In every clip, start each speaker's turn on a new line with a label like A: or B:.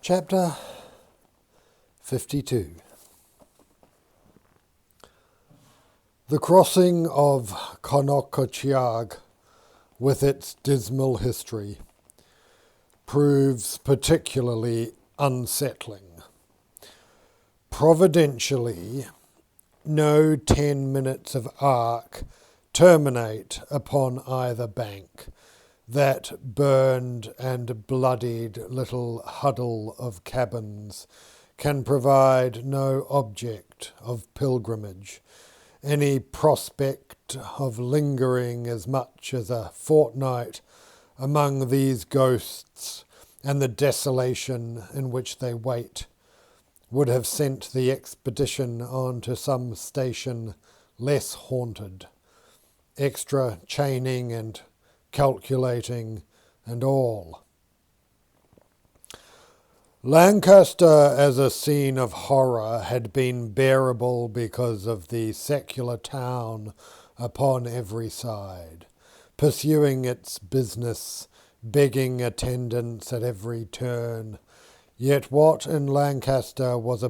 A: Chapter 52. The crossing of Conococheag, with its dismal history, proves particularly unsettling. Providentially, no 10 minutes of arc terminate upon either bank, that burned and bloodied little huddle of cabins can provide no object of pilgrimage, any prospect of lingering as much as a fortnight among these ghosts, and the desolation in which they wait would have sent the expedition on to some station less haunted, extra chaining and calculating and all. Lancaster as a scene of horror had been bearable because of the secular town upon every side, pursuing its business, begging attendance at every turn. Yet what in Lancaster was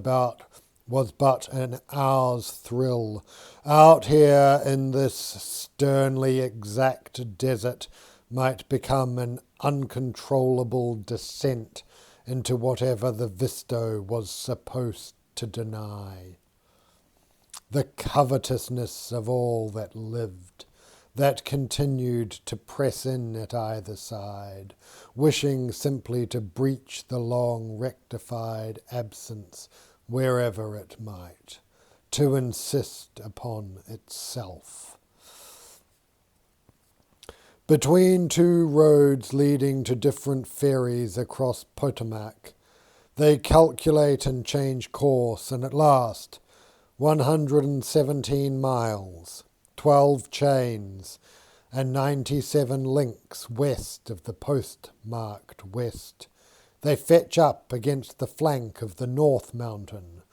A: but an hour's thrill. Out here in this sternly exact desert might become an uncontrollable descent into whatever the visto was supposed to deny. The covetousness of all that lived, that continued to press in at either side, wishing simply to breach the long rectified absence wherever it might, to insist upon itself. Between two roads leading to different ferries across Potomac, they calculate and change course, and at last, 117 miles, 12 chains, and 97 links west of the post-marked west, they fetch up against the flank of the North Mountain,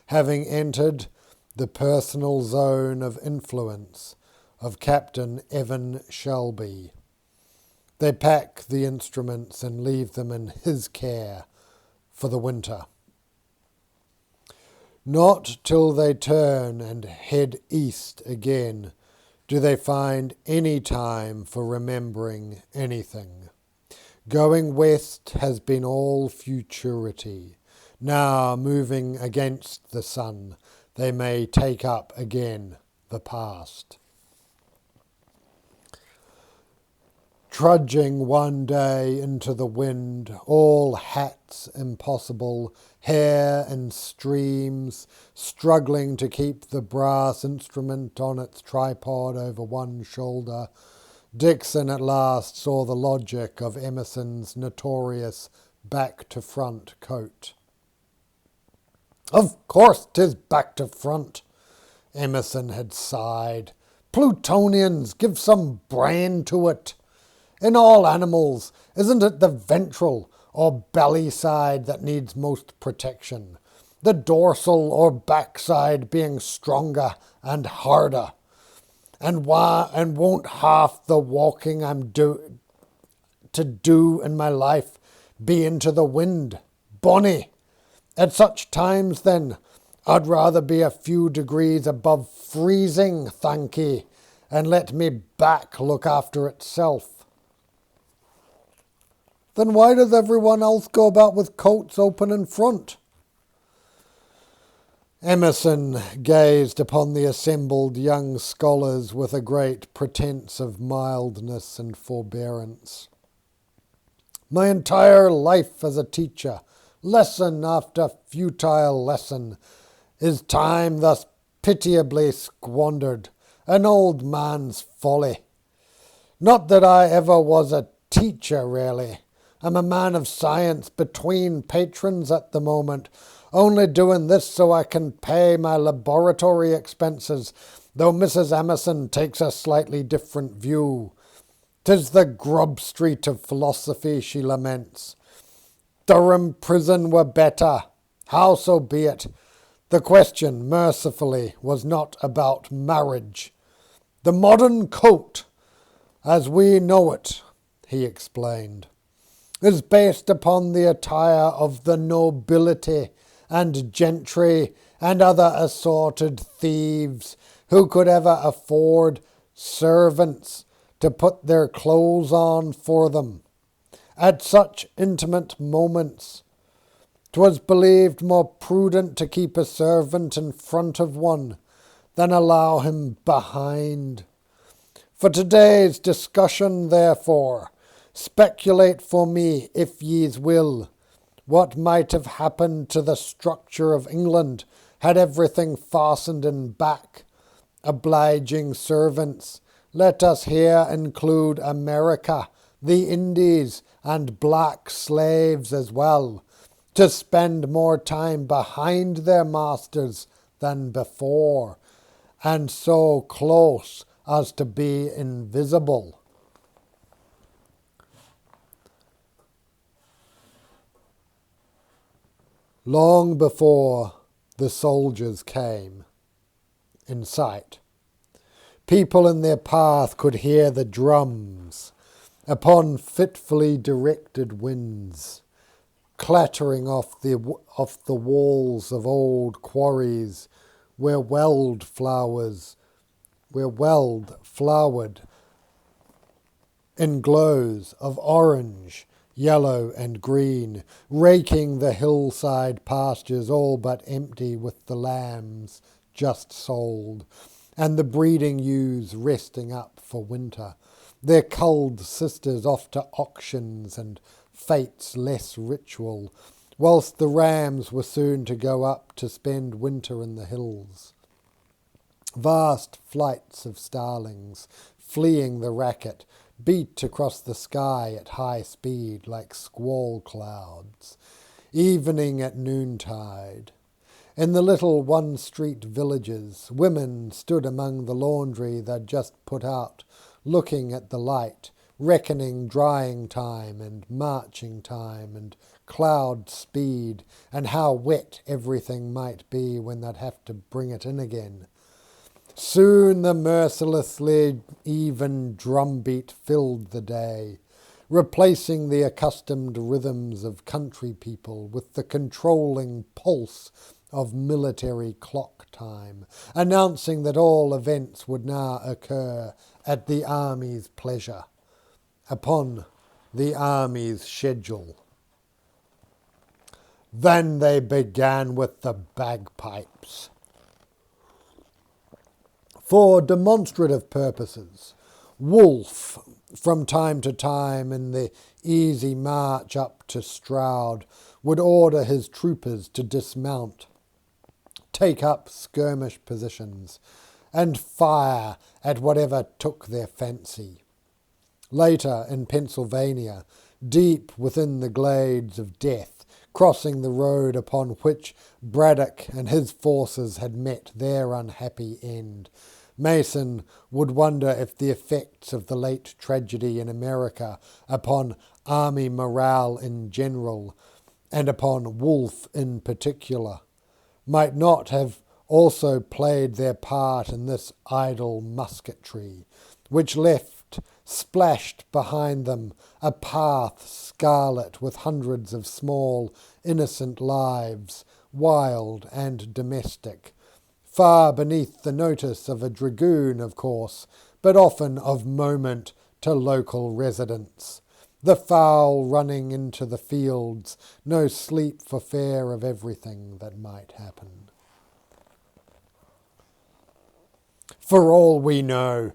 A: having entered the personal zone of influence of Captain Evan Shelby. They pack the instruments and leave them in his care for the winter. Not till they turn and head east again do they find any time for remembering anything. Going west has been all futurity. Now, moving against the sun, they may take up again the past. Trudging one day into the wind, all hats impossible, hair in streams, struggling to keep the brass instrument on its tripod over one shoulder, Dixon at last saw the logic of Emerson's notorious back-to-front coat. "Of course 'tis back-to-front," Emerson had sighed. "Plutonians, give some brain to it. In all animals, isn't it the ventral or belly side that needs most protection, the dorsal or backside being stronger and harder? And won't half the walking I'm to do in my life be into the wind? Bonny! At such times, then, I'd rather be a few degrees above freezing, thank ye, and let me back look after itself." "Then why does everyone else go about with coats open in front?" Emerson gazed upon the assembled young scholars with a great pretence of mildness and forbearance. "My entire life as a teacher, lesson after futile lesson, is time thus pitiably squandered, an old man's folly. Not that I ever was a teacher, really. I'm a man of science between patrons at the moment, only doing this so I can pay my laboratory expenses, though Mrs. Emerson takes a slightly different view. 'Tis the Grub Street of philosophy, she laments. Durham prison were better. Howsoever, the question, mercifully, was not about marriage. The modern coat, as we know it," he explained, is based upon the attire of the nobility and gentry and other assorted thieves who could ever afford servants to put their clothes on for them. At such intimate moments, 'twas believed more prudent to keep a servant in front of one than allow him behind. For today's discussion, therefore, speculate for me, if ye's will, what might have happened to the structure of England had everything fastened in back. Obliging servants, let us here include America, the Indies, and black slaves as well, to spend more time behind their masters than before, and so close as to be invisible. Long before the soldiers came in sight, people in their path could hear the drums upon fitfully directed winds, clattering off the walls of old quarries where weld flowered in glows of orange, yellow and green, raking the hillside pastures all but empty with the lambs just sold, and the breeding ewes resting up for winter, their culled sisters off to auctions and fates less ritual, whilst the rams were soon to go up to spend winter in the hills. Vast flights of starlings, fleeing the racket, beat across the sky at high speed like squall clouds, evening at noontide. In the little one-street villages, women stood among the laundry they'd just put out, looking at the light, reckoning drying time and marching time and cloud speed and how wet everything might be when they'd have to bring it in again. Soon the mercilessly even drumbeat filled the day, replacing the accustomed rhythms of country people with the controlling pulse of military clock time, announcing that all events would now occur at the army's pleasure, upon the army's schedule. Then they began with the bagpipes. For demonstrative purposes, Wolfe, from time to time in the easy march up to Stroud, would order his troopers to dismount, take up skirmish positions, and fire at whatever took their fancy. Later, in Pennsylvania, deep within the glades of death, crossing the road upon which Braddock and his forces had met their unhappy end, Mason would wonder if the effects of the late tragedy in America upon army morale in general, and upon Wolfe in particular, might not have also played their part in this idle musketry, which left splashed behind them a path scarlet with hundreds of small, innocent lives, wild and domestic, far beneath the notice of a dragoon, of course, but often of moment to local residents. The fowl running into the fields, no sleep for fear of everything that might happen. For all we know,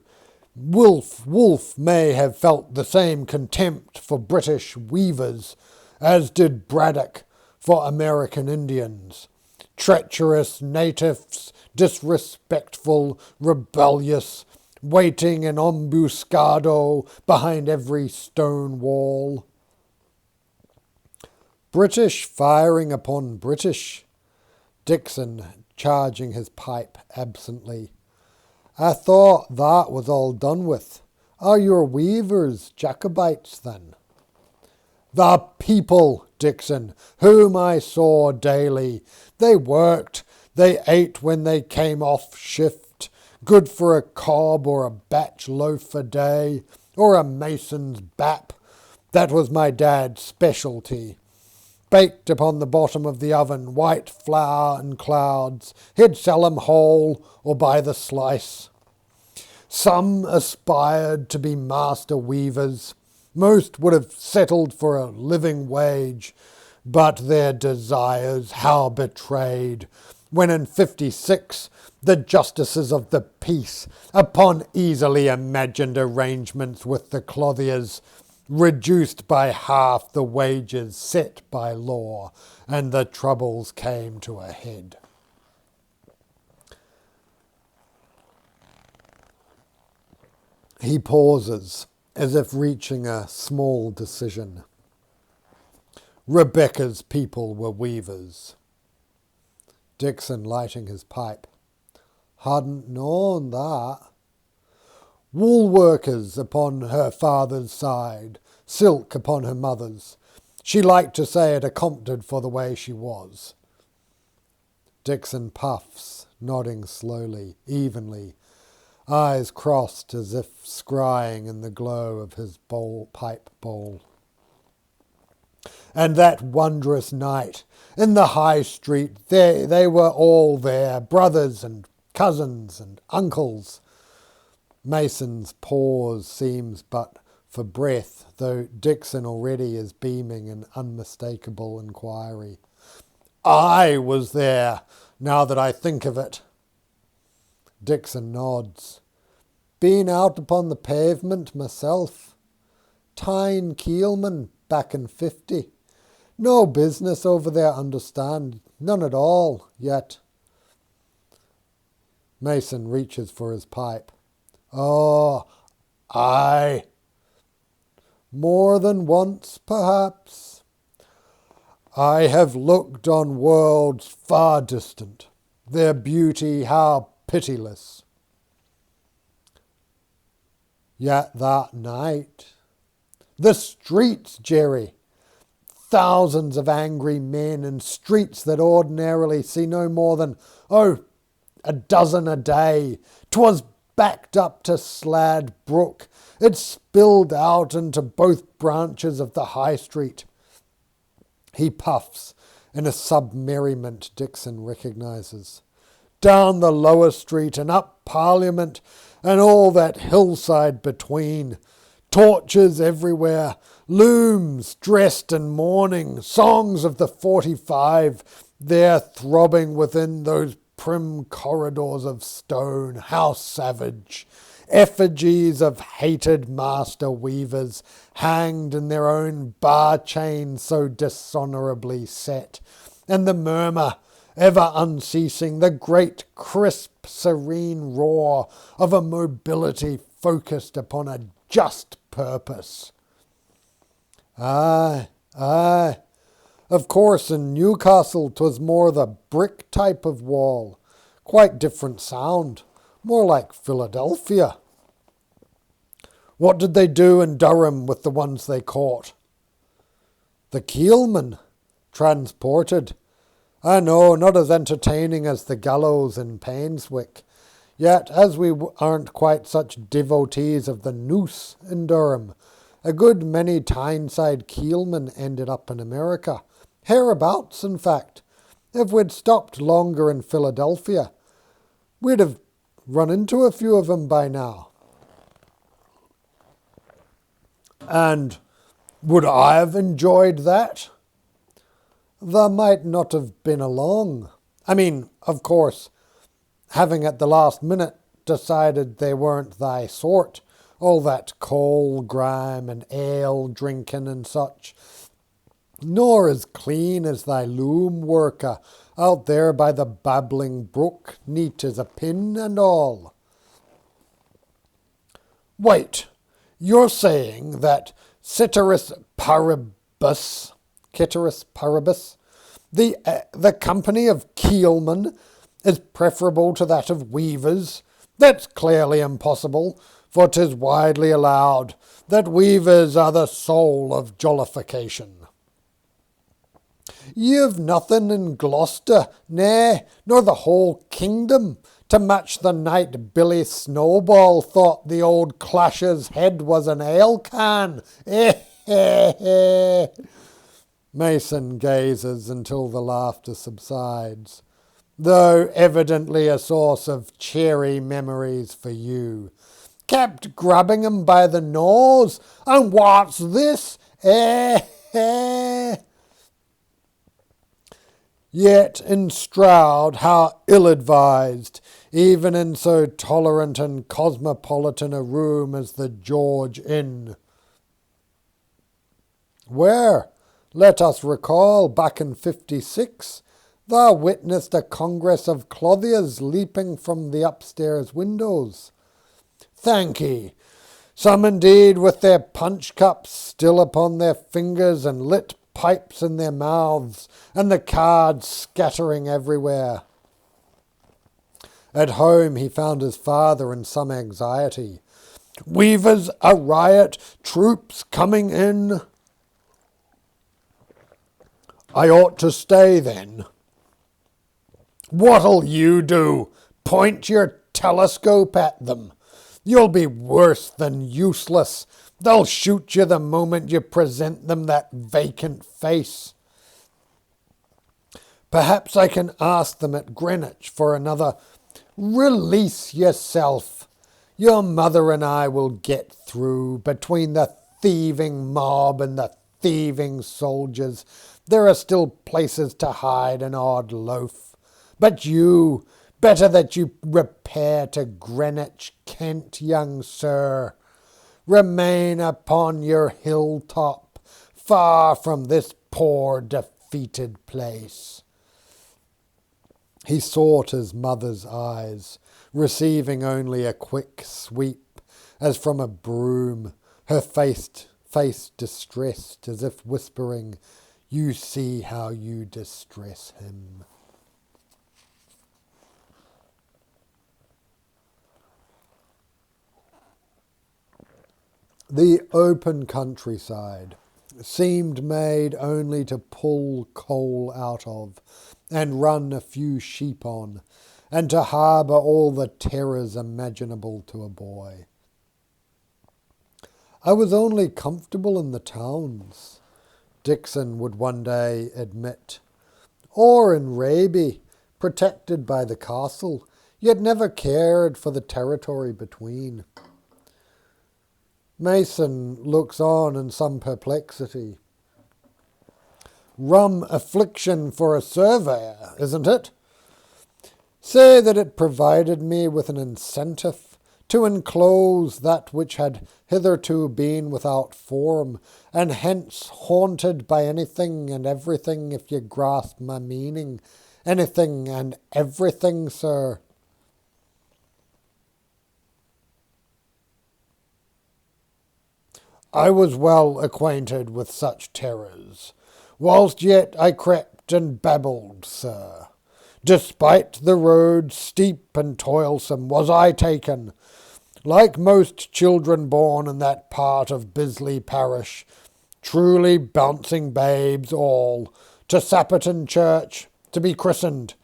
A: Wolfe may have felt the same contempt for British weavers as did Braddock for American Indians. Treacherous natives, disrespectful, rebellious, waiting in embuscado behind every stone wall. British firing upon British. Dixon charging his pipe absently. I thought that was all done with. Are your weavers Jacobites then? The people, Dixon, whom I saw daily. They worked, they ate when they came off shift, good for a cob or a batch loaf a day, or a mason's bap. That was my dad's specialty. Baked upon the bottom of the oven, white flour and clouds. He'd sell 'em whole or by the slice. Some aspired to be master weavers. Most would have settled for a living wage. But their desires, how betrayed, when in 56 the justices of the peace, upon easily imagined arrangements with the clothiers, reduced by half the wages set by law, and the troubles came to a head. He pauses, as if reaching a small decision. Rebecca's people were weavers. Dixon, lighting his pipe. Hadn't known that. Wool workers upon her father's side, silk upon her mother's. She liked to say it accompted for the way she was. Dixon puffs, nodding slowly, evenly, eyes crossed as if scrying in the glow of his pipe bowl. And that wondrous night, in the high street, they were all there, brothers and cousins and uncles. Mason's pause seems but for breath, though Dixon already is beaming in unmistakable inquiry. I was there, now that I think of it. Dixon nods. Been out upon the pavement myself. Tyne keelman back in 50. No business over there, understand. None at all, yet. Mason reaches for his pipe. Oh, aye. More than once, perhaps. I have looked on worlds far distant, their beauty how pitiless. Yet that night, the streets, Jerry, thousands of angry men in streets that ordinarily see no more than, a dozen a day. 'Twas backed up to Slad Brook. It spilled out into both branches of the High Street. He puffs in a sub-merriment Dixon recognises. Down the lower street and up Parliament and all that hillside between. Torches everywhere, looms dressed in mourning, songs of the 45 there throbbing within those prim corridors of stone. How savage! Effigies of hated master weavers, hanged in their own bar chains so dishonourably set, and the murmur, ever unceasing, the great crisp serene roar of a mobility focused upon a just purpose. Aye, aye. Of course, in Newcastle 'twas more the brick type of wall. Quite different sound. More like Philadelphia. What did they do in Durham with the ones they caught? The keelmen. Transported. I know, not as entertaining as the gallows in Painswick. Yet, as we aren't quite such devotees of the noose in Durham, a good many Tyneside keelmen ended up in America. Hereabouts, in fact. If we'd stopped longer in Philadelphia, we'd have run into a few of 'em by now. And would I have enjoyed that? There might not have been along. I mean, of course, having at the last minute decided they weren't thy sort, all that coal grime and ale drinking and such, nor as clean as thy loom worker out there by the babbling brook, neat as a pin and all. Wait, you're saying that ceteris paribus, the company of keelmen is preferable to that of weavers? That's clearly impossible, for 'tis widely allowed that weavers are the soul of jollification. You've nothing in Gloucester, nay, nor the whole kingdom, to match the night Billy Snowball thought the old Clasher's head was an ale can. Eh, Mason gazes until the laughter subsides, though evidently a source of cheery memories for you. Kept grabbing him by the nose, and what's this? Yet in Stroud, how ill-advised, even in so tolerant and cosmopolitan a room as the George Inn. Where, let us recall, back in 56, thou witnessed a congress of clothiers leaping from the upstairs windows. Thank ye. Some indeed with their punch cups still upon their fingers and lit pipes in their mouths, and the cards scattering everywhere. At home he found his father in some anxiety. Weavers a riot, troops coming in. I ought to stay then. What'll you do? Point your telescope at them. You'll be worse than useless. They'll shoot you the moment you present them that vacant face. Perhaps I can ask them at Greenwich for another. Release yourself. Your mother and I will get through. Between the thieving mob and the thieving soldiers, there are still places to hide an odd loaf. But you, better that you repair to Greenwich, Kent, young sir. Remain upon your hilltop, far from this poor defeated place. He sought his mother's eyes, receiving only a quick sweep, as from a broom, her face distressed, as if whispering, You see how you distress him. The open countryside seemed made only to pull coal out of, and run a few sheep on, and to harbour all the terrors imaginable to a boy. I was only comfortable in the towns, Dixon would one day admit, or in Raby, protected by the castle, yet never cared for the territory between. Mason looks on in some perplexity. Rum affliction for a surveyor, isn't it? Say that it provided me with an incentive to enclose that which had hitherto been without form, and hence haunted by anything and everything, if you grasp my meaning. Anything and everything, sir. I was well acquainted with such terrors, whilst yet I crept and babbled, sir. Despite the road steep and toilsome was I taken, like most children born in that part of Bisley parish, truly bouncing babes all, to Sapperton Church to be christened,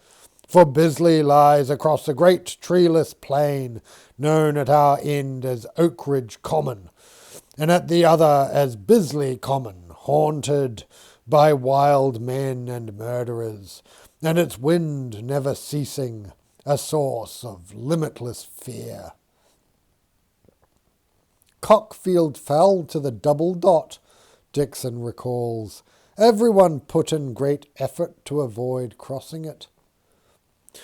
A: for Bisley lies across the great treeless plain known at our end as Oakridge Common, and at the other as Bisley Common, haunted by wild men and murderers, and its wind never ceasing, a source of limitless fear. Cockfield fell to the double dot, Dixon recalls. Everyone put in great effort to avoid crossing it.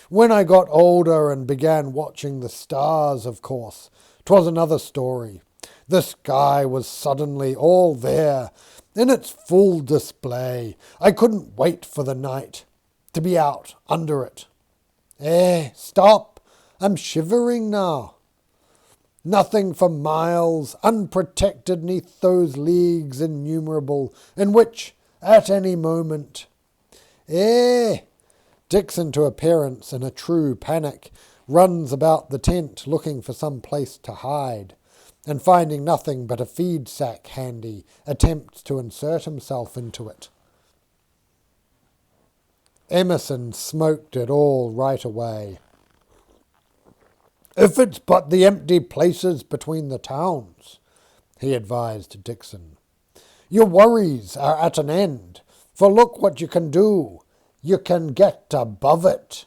A: When I got older and began watching the stars, of course, 'twas another story. The sky was suddenly all there, in its full display. I couldn't wait for the night, to be out under it. Stop! I'm shivering now. Nothing for miles, unprotected neath those leagues innumerable, in which, at any moment... Dixon, to appearance in a true panic, runs about the tent looking for some place to hide, and finding nothing but a feed sack handy, attempts to insert himself into it. Emerson smoked it all right away. If it's but the empty places between the towns, he advised Dixon. Your worries are at an end, for look what you can do. You can get above it.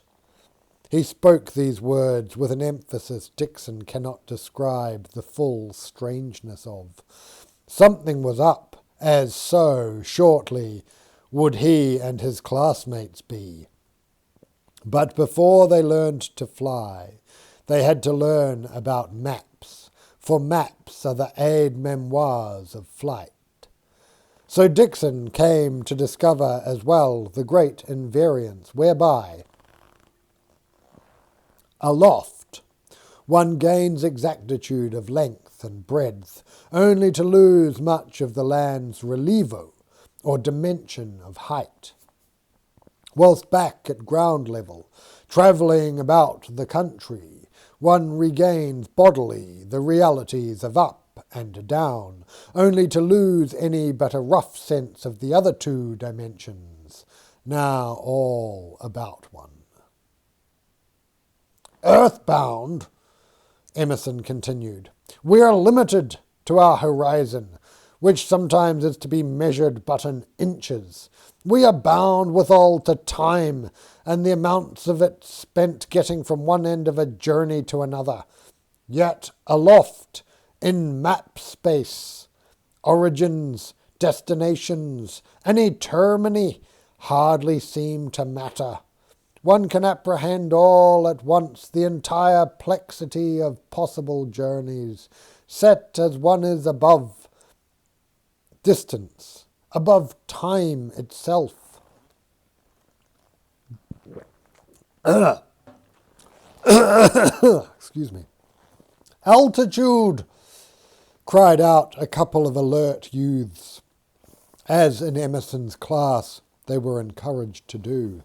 A: He spoke these words with an emphasis Dixon cannot describe the full strangeness of. Something was up, as so, shortly, would he and his classmates be. But before they learned to fly, they had to learn about maps, for maps are the aide-memoirs of flight. So Dixon came to discover as well the great invariance whereby, aloft, one gains exactitude of length and breadth, only to lose much of the land's relievo, or dimension of height. Whilst back at ground level, travelling about the country, one regains bodily the realities of up and down, only to lose any but a rough sense of the other two dimensions, now all about one. Earthbound, Emerson continued, we are limited to our horizon, which sometimes is to be measured but in inches. We are bound withal to time, and the amounts of it spent getting from one end of a journey to another. Yet aloft, in map space, origins, destinations, any termini hardly seem to matter. One can apprehend all at once the entire plexity of possible journeys, set as one is above distance, above time itself. Excuse me. Altitude! Cried out a couple of alert youths, as in Emerson's class they were encouraged to do.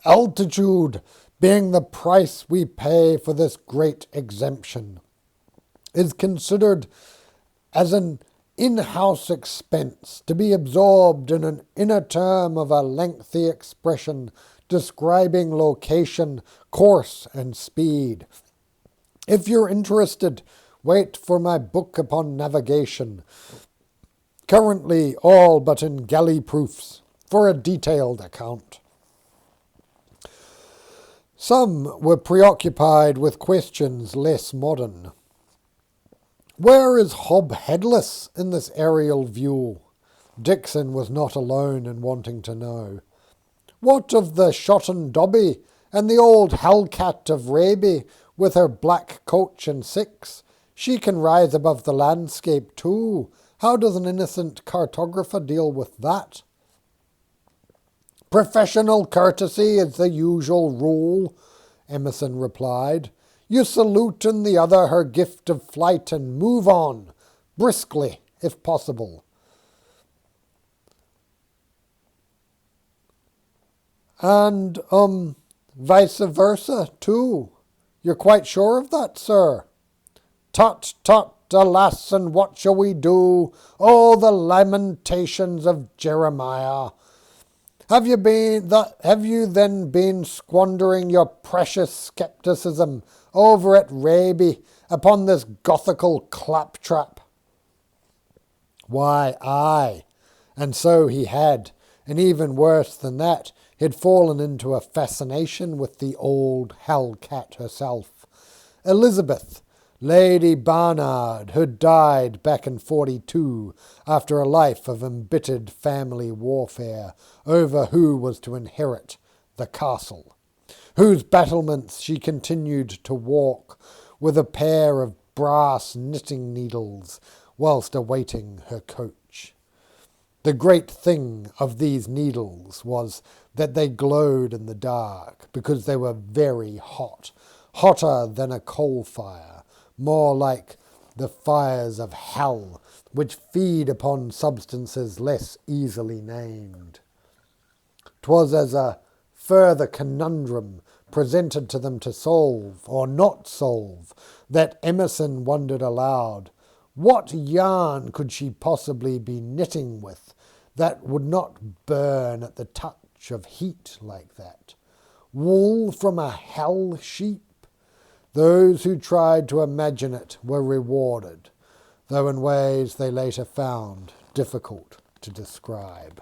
A: Altitude, being the price we pay for this great exemption, is considered as an in-house expense to be absorbed in an inner term of a lengthy expression describing location, course, and speed. If you're interested, wait for my book upon navigation, currently all but in galley proofs, for a detailed account. Some were preoccupied with questions less modern. Where is Hob Headless in this aerial view? Dixon was not alone in wanting to know. What of the Shotton Dobby and the old Hellcat of Raby with her black coach and six? She can rise above the landscape too. How does an innocent cartographer deal with that? Professional courtesy is the usual rule, Emerson replied. You salute in the other her gift of flight and move on, briskly, if possible. And, vice versa, too. You're quite sure of that, sir? Tut, tut, alas, and what shall we do? Oh, the lamentations of Jeremiah! Have you then been squandering your precious scepticism over at Raby upon this Gothical claptrap? Why, aye, and so he had, and even worse than that, he'd fallen into a fascination with the old hell-cat herself, Elizabeth, Lady Barnard, who died back in 42 after a life of embittered family warfare over who was to inherit the castle, whose battlements she continued to walk with a pair of brass knitting needles whilst awaiting her coach. The great thing of these needles was that they glowed in the dark because they were very hot, hotter than a coal fire, more like the fires of hell, which feed upon substances less easily named. 'Twas as a further conundrum presented to them to solve, or not solve, that Emerson wondered aloud, what yarn could she possibly be knitting with that would not burn at the touch of heat like that? Wool from a hell sheep? Those who tried to imagine it were rewarded. though in ways they later found difficult to describe.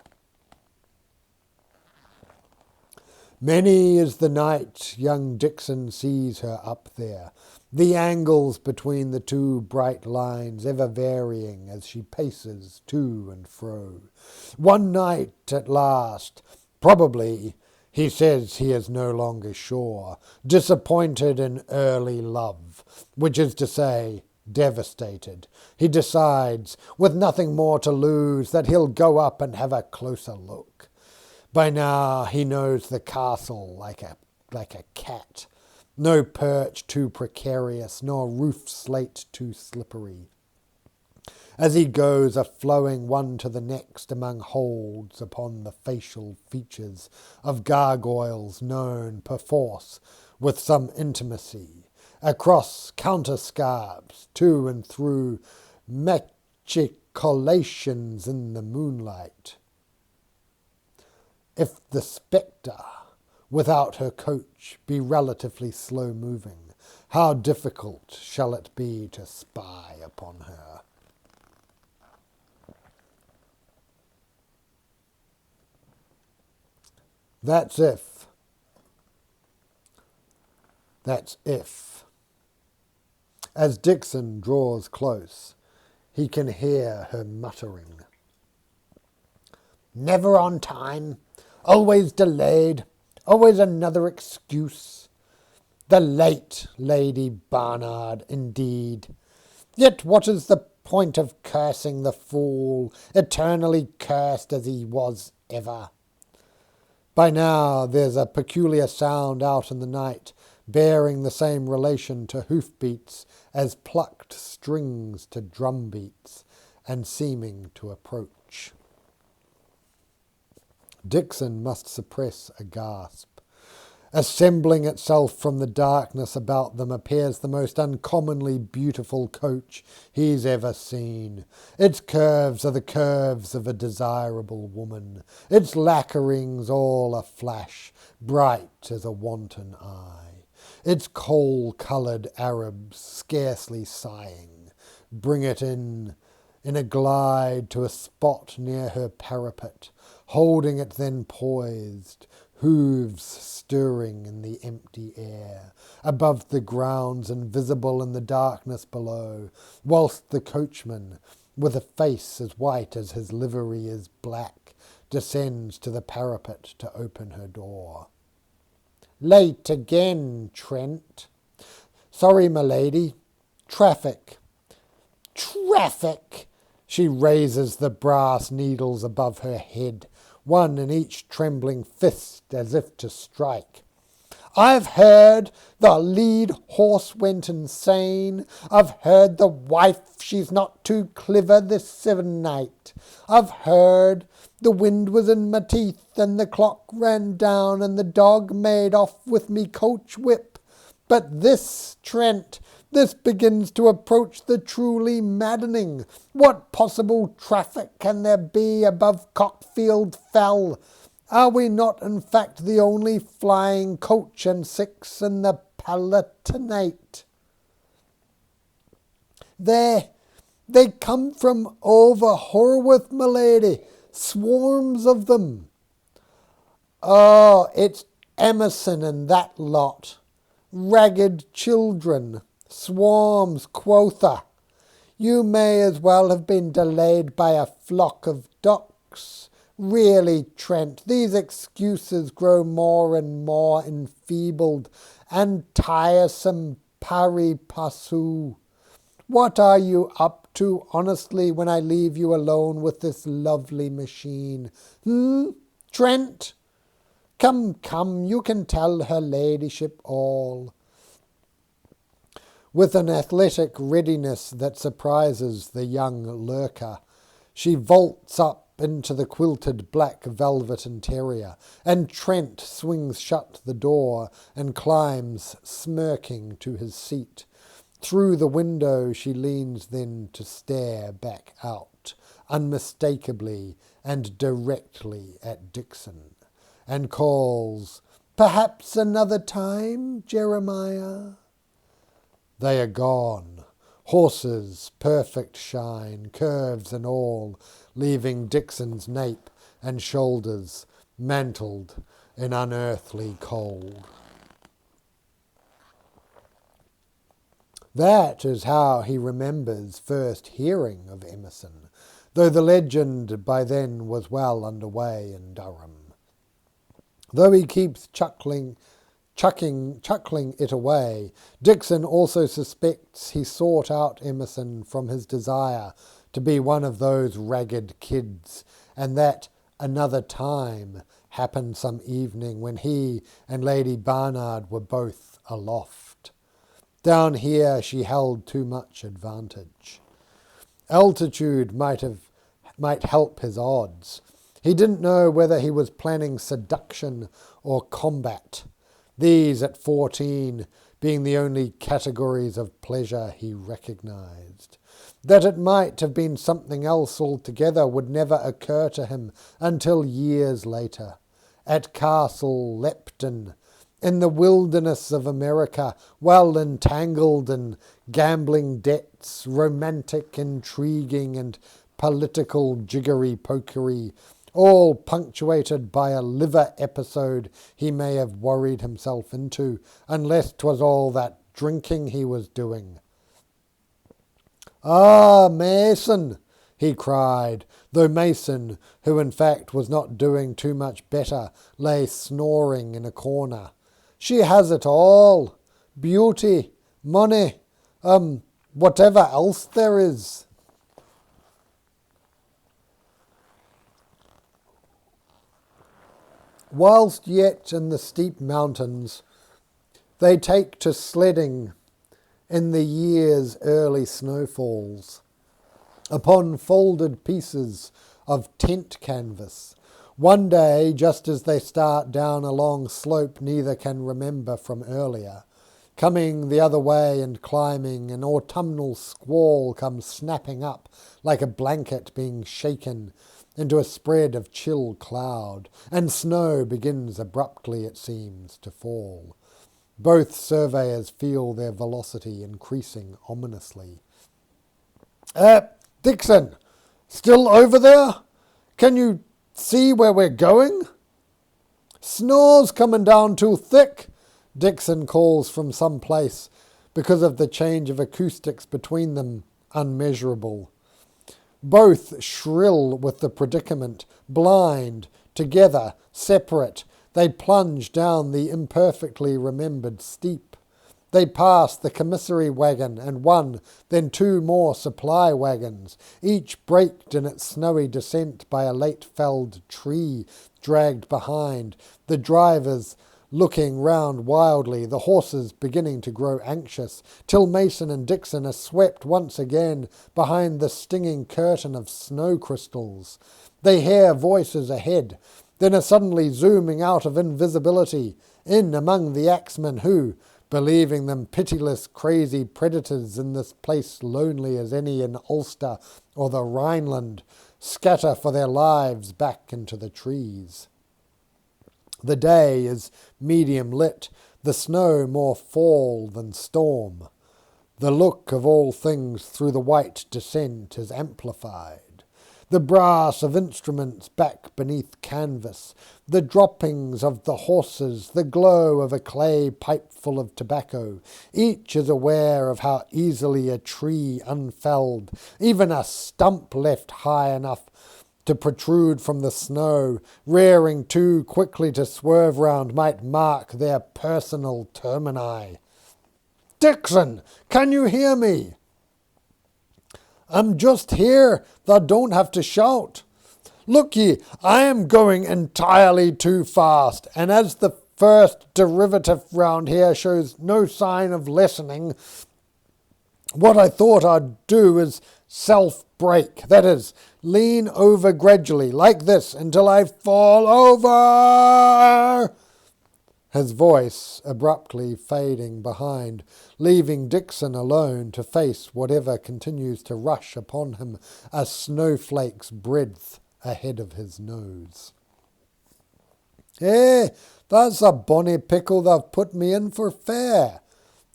A: Many is the night young Dixon sees her up there, the angles between the two bright lines ever varying as she paces to and fro. One night at last, probably, he says he is no longer sure, disappointed in early love, which is to say, devastated, he decides, with nothing more to lose, that he'll go up and have a closer look. By now he knows the castle like a cat. No perch too precarious, nor roof slate too slippery. As he goes a-flowing one to the next among holds upon the facial features of gargoyles known, perforce, with some intimacy, across counterscarps, to and through machicolations in the moonlight. If the spectre, without her coach, be relatively slow-moving, how difficult shall it be to spy upon her? That's if. As Dixon draws close, he can hear her muttering. Never on time, always delayed, always another excuse. The late Lady Barnard, indeed. Yet what is the point of cursing the fool, eternally cursed as he was ever? By now there's a peculiar sound out in the night, bearing the same relation to hoofbeats as plucked strings to drumbeats, and seeming to approach. Dixon must suppress a gasp. Assembling itself from the darkness about them appears the most uncommonly beautiful coach he's ever seen. Its curves are the curves of a desirable woman, its lacquerings all aflash, bright as a wanton eye. Its coal-coloured Arabs, scarcely sighing, bring it in a glide to a spot near her parapet, holding it then poised, hooves stirring in the empty air, above the grounds invisible in the darkness below, whilst the coachman, with a face as white as his livery is black, descends to the parapet to open her door. Late again, Trent. Sorry, my lady. Traffic. Traffic! She raises the brass needles above her head, one in each trembling fist as if to strike. I've heard the lead horse went insane. I've heard the wife, she's not too clever this seven-night. I've heard the wind was in my teeth and the clock ran down and the dog made off with me coach whip. But this, Trent, this begins to approach the truly maddening. What possible traffic can there be above Cockfield Fell? Are we not, in fact, the only flying coach and six in the Palatinate? They come from over Horworth, my lady, swarms of them. Oh, it's Emerson and that lot. Ragged children, swarms, quotha. You may as well have been delayed by a flock of ducks. Really, Trent, these excuses grow more and more enfeebled and tiresome pari passu. What are you up to, honestly, when I leave you alone with this lovely machine? Trent? Come, you can tell her ladyship all. With an athletic readiness that surprises the young lurker, she vaults up into the quilted black velvet interior, and Trent swings shut the door and climbs smirking to his seat. Through the window she leans then to stare back out, unmistakably and directly at Dixon, and calls, "Perhaps another time, Jeremiah?" They are gone. Horses, perfect shine, curves and all, leaving Dixon's nape and shoulders mantled in unearthly cold. That is how he remembers first hearing of Emerson, though the legend by then was well under way in Durham. Though he keeps chuckling it away, Dixon also suspects he sought out Emerson from his desire to be one of those ragged kids, and that another time happened some evening when he and Lady Barnard were both aloft. Down here she held too much advantage. Altitude might help his odds. He didn't know whether he was planning seduction or combat, these at 14 being the only categories of pleasure he recognized. That it might have been something else altogether would never occur to him until years later, at Castle Lepton, in the wilderness of America, well entangled in gambling debts, romantic intriguing, and political jiggery-pokery, all punctuated by a liver episode he may have worried himself into, unless 'twas all that drinking he was doing. "Ah, Mason!" he cried, though Mason, who in fact was not doing too much better, lay snoring in a corner. "She has it all. Beauty, money, whatever else there is." Whilst yet in the steep mountains, they take to sledding in the year's early snowfalls, upon folded pieces of tent canvas. One day, just as they start down a long slope neither can remember from earlier, coming the other way and climbing, an autumnal squall comes snapping up like a blanket being shaken into a spread of chill cloud, and snow begins abruptly, it seems, to fall. Both surveyors feel their velocity increasing ominously. Dixon, still over there? Can you see where we're going?" "Snow's coming down too thick," Dixon calls from some place, because of the change of acoustics between them unmeasurable. Both shrill with the predicament, blind, together, separate, they plunge down the imperfectly remembered steep. They pass the commissary wagon and one, then two more supply wagons, each braked in its snowy descent by a late-felled tree dragged behind, the drivers looking round wildly, the horses beginning to grow anxious, till Mason and Dixon are swept once again behind the stinging curtain of snow crystals. They hear voices ahead, then are suddenly zooming out of invisibility, in among the axemen who, believing them pitiless, crazy predators in this place lonely as any in Ulster or the Rhineland, scatter for their lives back into the trees. The day is medium lit, the snow more fall than storm. The look of all things through the white descent is amplified. The brass of instruments back beneath canvas, the droppings of the horses, the glow of a clay pipe full of tobacco. Each is aware of how easily a tree unfelled, even a stump left high enough to protrude from the snow, rearing too quickly to swerve round, might mark their personal termini. "Dixon, can you hear me?" "I'm just here. Thou don't have to shout." "Look ye, I am going entirely too fast, and as the first derivative round here shows no sign of lessening, what I thought I'd do is self-brake, that is, lean over gradually, like this, until I fall over." His voice abruptly fading behind, leaving Dixon alone to face whatever continues to rush upon him a snowflake's breadth ahead of his nose. "Eh, that's a bonny pickle they've put me in for fair,"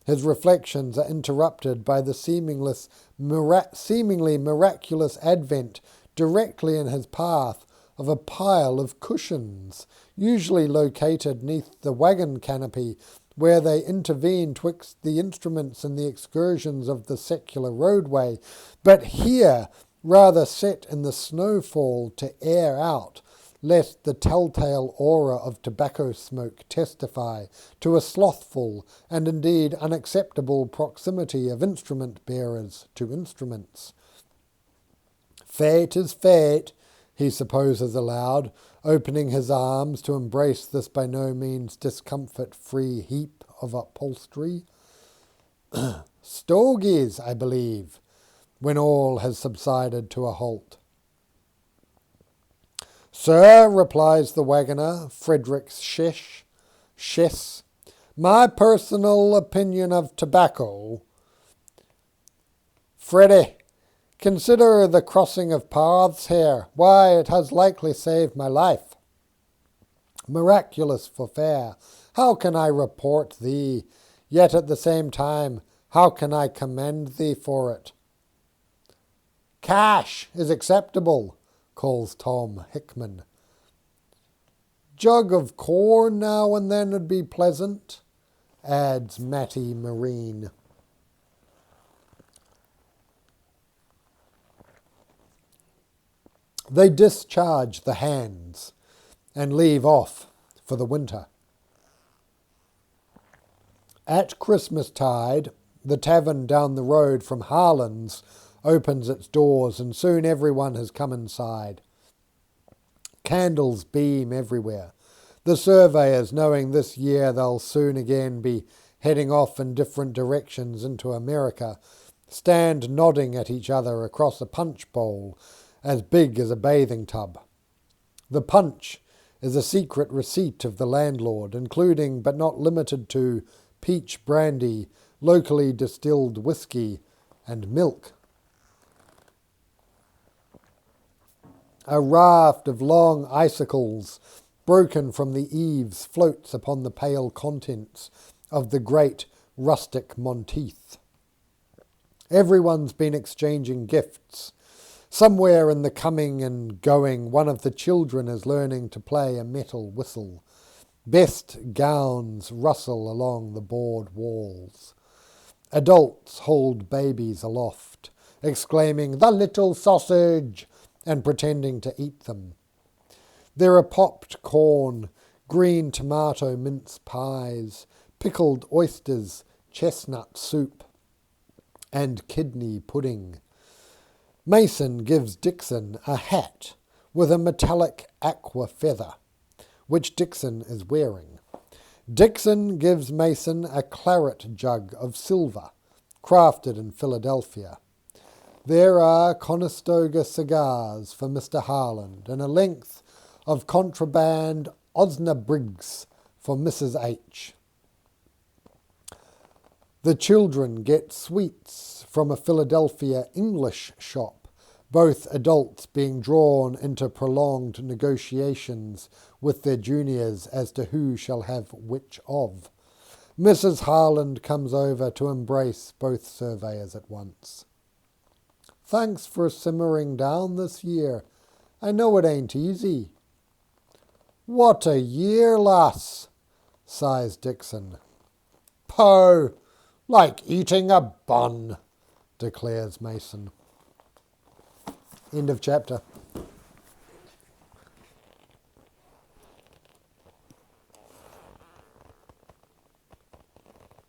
A: His reflections are interrupted by the seemingly miraculous advent directly in his path of a pile of cushions, usually located neath the wagon canopy, where they intervene twixt the instruments and the excursions of the secular roadway, but here rather set in the snowfall to air out, lest the telltale aura of tobacco smoke testify to a slothful and indeed unacceptable proximity of instrument bearers to instruments. Fate is fate, he supposes aloud, opening his arms to embrace this by no means discomfort-free heap of upholstery. Stogies, I believe, when all has subsided to a halt. Sir, replies the waggoner, Frederick Shess, my personal opinion of tobacco. Freddy, consider the crossing of paths here. Why, it has likely saved my life. Miraculous for fair, how can I report thee? Yet at the same time, how can I commend thee for it? Cash is acceptable, calls Tom Hickman. Jug of corn now and then would be pleasant, adds Matty Marine. They discharge the hands and leave off for the winter. At Christmastide, the tavern down the road from Harlan's opens its doors, and soon everyone has come inside. Candles beam everywhere. The surveyors, knowing this year they'll soon again be heading off in different directions into America, stand nodding at each other across a punch bowl as big as a bathing tub. The punch is a secret receipt of the landlord, including but not limited to peach brandy, locally distilled whiskey, and milk. A raft of long icicles, broken from the eaves, floats upon the pale contents of the great rustic Monteith. Everyone's been exchanging gifts. Somewhere in the coming and going, one of the children is learning to play a metal whistle. Best gowns rustle along the board walls. Adults hold babies aloft, exclaiming, "The little sausage!" and pretending to eat them. There are popped corn, green tomato mince pies, pickled oysters, chestnut soup, and kidney pudding. Mason gives Dixon a hat with a metallic aqua feather, which Dixon is wearing. Dixon gives Mason a claret jug of silver, crafted in Philadelphia. There are Conestoga cigars for Mr. Harland and a length of contraband Osnabriggs for Mrs. H. The children get sweets from a Philadelphia English shop, both adults being drawn into prolonged negotiations with their juniors as to who shall have which of. Mrs. Harland comes over to embrace both surveyors at once. Thanks for simmering down this year. I know it ain't easy. What a year, lass, sighs Dixon. Poh, like eating a bun, declares Mason. End of chapter.